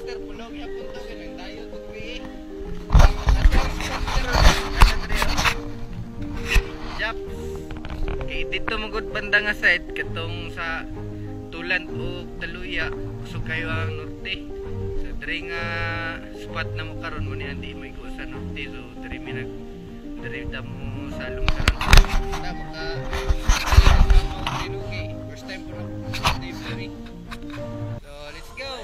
master pulog ya punto ganun tayo tugwi. Jap. Kay dito magud banda nga side katong sa Tulan o Taluya usog kayo ang norte. So diri nga spot na mo karon mo ni andi mo igo sa norte so diri mi nag diri ta mo sa lungkaron. Na maka first time ko na diri. So let's go.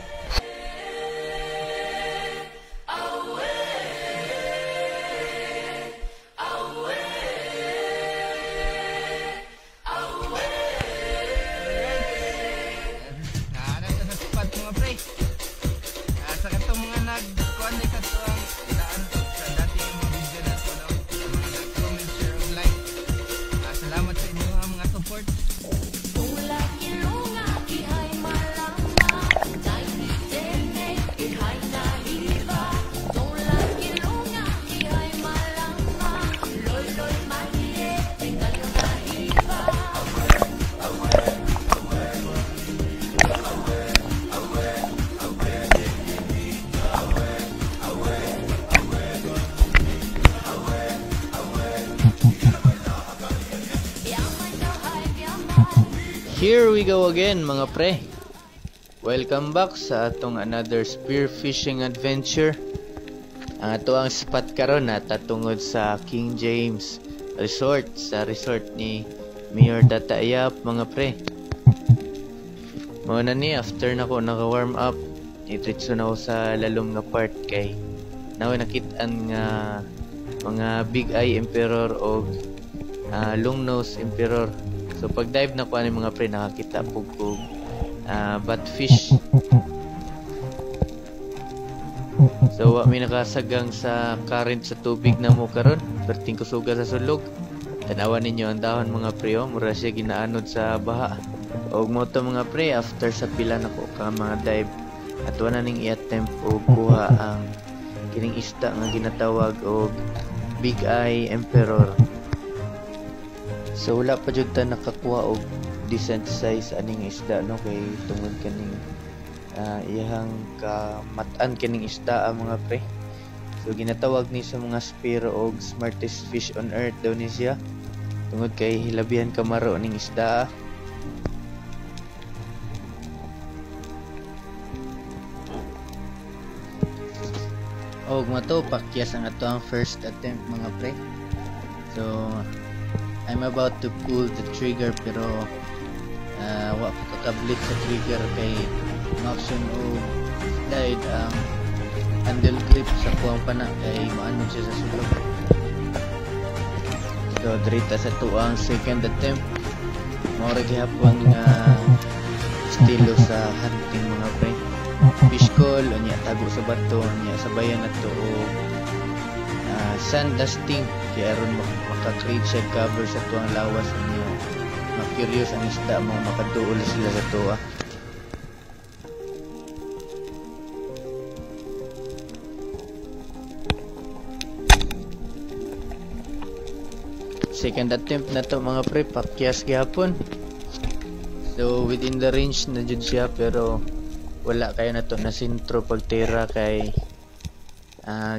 Here we go again mga pre. Welcome back sa atong another spearfishing adventure. Ang ato ang spot karon na tatungod sa King James Resort, sa resort ni Mayor Tatayap mga pre. Mao na ni after nako naka-warm up, itritso na ako sa lalom nga part kay naway nakit-an nga mga big eye emperor o long nose emperor. So pag dive na ko ani mga pre nakakita pug batfish. So wa mi nakasagang sa current sa tubig na mo karon, perting kusuga sa sulog. Tanawan ninyo ang dahon mga pre, mura siya ginaanod sa baha. Og mo to mga pre after sa pila nako ka mga dive at wala ning i-attempt og kuha ang kining isda nga ginatawag og big eye emperor. So wala pa jud ta nakakuha og decent size aning isda no kay tungod kaning iyang kamatan kining isda mga pre. So ginatawag ni sa mga spear og smartest fish on earth daw ni siya. Tungod kay hilabihan kamaro ning isda. Og mato pakyas ang ato ang first attempt mga pre. So I'm about to pull the trigger pero wa ko kakablit sa trigger kay action o slide ang handle grip sa kuwang pana kay maano siya sa sulod. So dirita sa tuang second attempt mao ra gihapon nga estilo sa hunting mga pre. Fish call unya tago sa bato unya sabayan nato og sand dusting kaya aron maka-create siya cover sa tuwang lawas niyo. Ma-curious ang isda mo makaduol sila sa tuwa. Second attempt na to mga pre, pakyas gyapon. So within the range na jud siya pero wala kayo na to na sintro pagtira kay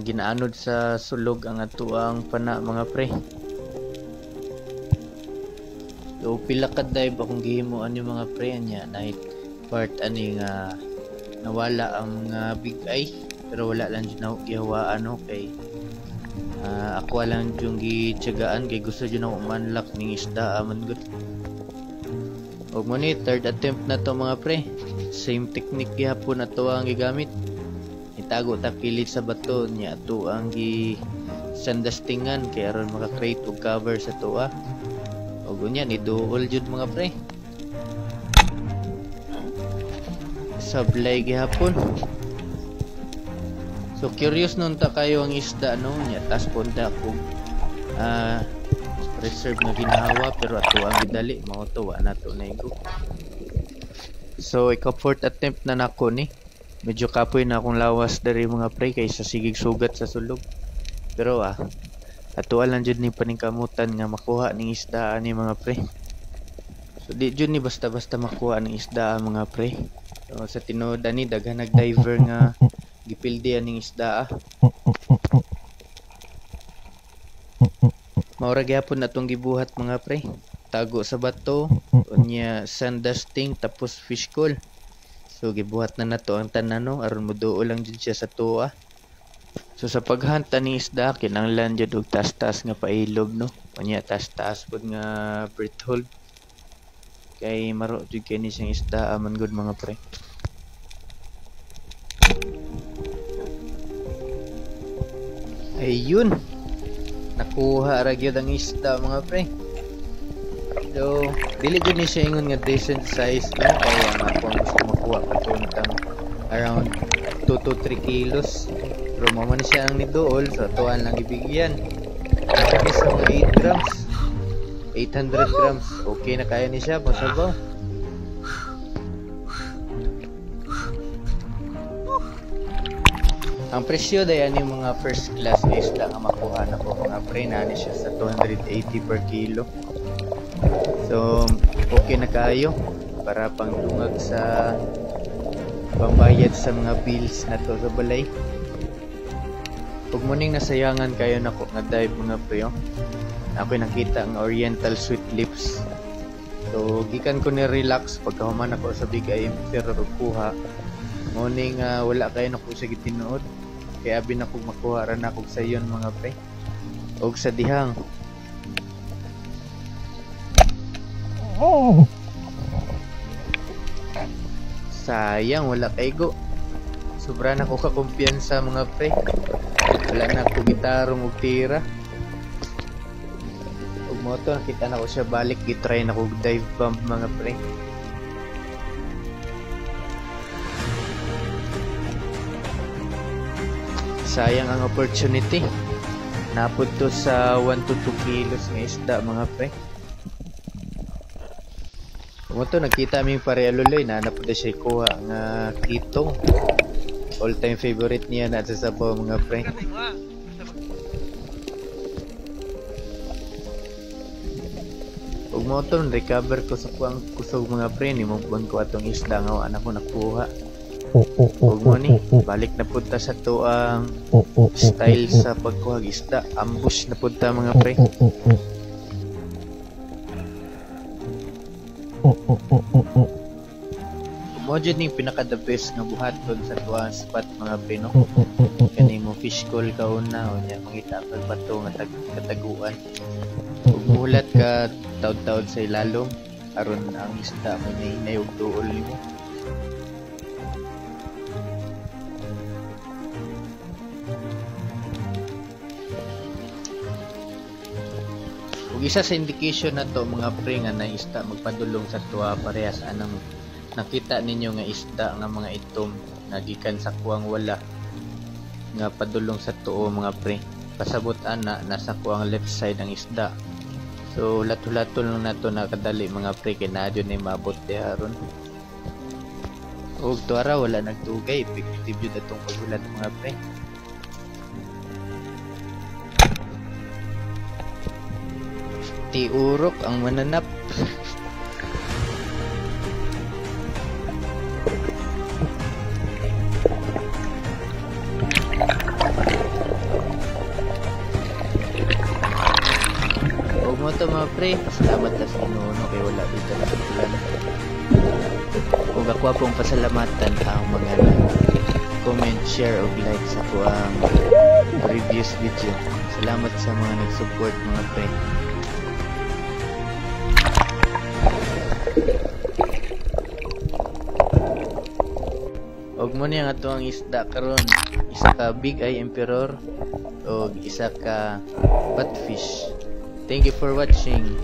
ginaanod sa sulog ang atuang pana mga pre. So pila ka dive akong gihimuan yung mga pre niya night part ani nga nawala ang big eye pero wala lang jud na gihawaan no kay ako lang yung gityagaan kay gusto jud na umanlak ning isda aman gud. Og mo ni third attempt na to mga pre, same technique gihapon na to ang gigamit. Itago ta pilit sa bato niya to ang gi sandastingan kay aron maka-create og cover sa tuwa. Og unya ni duol jud mga pre. Sablay gihapon. So curious nun ta kayo ang isda no niya tas punta ko reserve na ginahawa pero ato ang gidali mao to wa na to na igo. So ika fourth attempt na nako ni. Medyo kapoy na akong lawas dari mga pre kaysa sigig sugat sa sulog. Pero ato lang jud ni paningkamutan nga makuha ning isda ani mga pre. So di jud ni basta-basta makuha ng isda mga pre. So sa tinuod ani daghan nag-diver nga gipildi aning isda. Maura gyapon natong gibuhat mga pre. Tago sa bato, unya sand dusting tapos fish call. So gibuhat na nato ang tanan no aron moduol lang jud siya sa tuwa. So sa paghunt ani isda kinahanglan jud og tas-tas nga pailog no. Unya tas-tas pud nga breath hold. Kay maro jud kini siyang isda man gud mga pre. Ayun. Nakuha ra gyud ang isda mga pre. So, dili gud ni siya ingon nga decent size no kaya ang ako ang gusto makuha katuntang around 2 to 3 kilos. Pero mo man siya ang niduol so tuwan lang ibigyan. Kasi sa mga 8 grams. 800 grams. Okay na kaya ni siya pasabaw. Ang presyo dayan yung mga first class na isda nga makuha na po mga pre na siya sa 280 per kilo. So okay na kayo para pangtungag sa pambayad sa mga bills na to sa balay. Pag muning nasayangan kayo nako nga dive mga pre ako'y nakita ang oriental sweet lips. So gikan ko ni relax pagkahuman ako sa bigay pero kuha morning wala kayo nako sa gitinuod kaya abi na kog makuha ra na kog sayon mga pre og sa dihang. Sayang wala kay go. Sobra na ko ka kumpiyansa mga pre. Wala na ko gitarong og tira. Og moto nakita na ko siya balik gitry na kog dive bomb mga pre. Sayang ang opportunity. Napod to sa 1 to 2 kilos nga isda mga pre. Kung ito nakita aming parealuloy na napod na siya kuha nga kitong. All time favorite niya na sa sabaw mga pre. Ug mo ito recover ko sa kuang kusog mga pre ni mo ko atong isda nga anak ko nakuha. Huwag mo ni, balik na punta sa to ang style sa pagkuhag isda. Ambush na punta mga pre. Modjud ni pinaka the best nga buhaton sa tuwang spot mga pre no. Kani mo fish call kauna o niya mangita kag bato nga kataguan. Ug mulat ka taud-taud sa ilalom aron ang isda mo ni og duol nimo. Ug isa sa indication na to mga pre nga na isda magpadulong sa tuwa parehas anang nakita ninyo nga isda nga mga itom nagikan sa kuwang wala nga padulong sa tuo mga pre. Pasabot ana nasa kuwang left side ang isda. So lato-lato lang nato nakadali mga pre kay nadyo ni maabot diharon. Ug tuara wala nagtugay effective jud atong paghulat mga pre. Tiurok ang mananap. Huwag mo ito mga pre. Salamat na sa inuuno kay wala dito na tutulan. Kung ako pong pasalamatan ang mga comment, share o like sa kuang previous video. Salamat sa mga nag-support mga pre. Og mo niya nga to ang isda karon. Isa ka big eye emperor o isa ka batfish. Thank you for watching.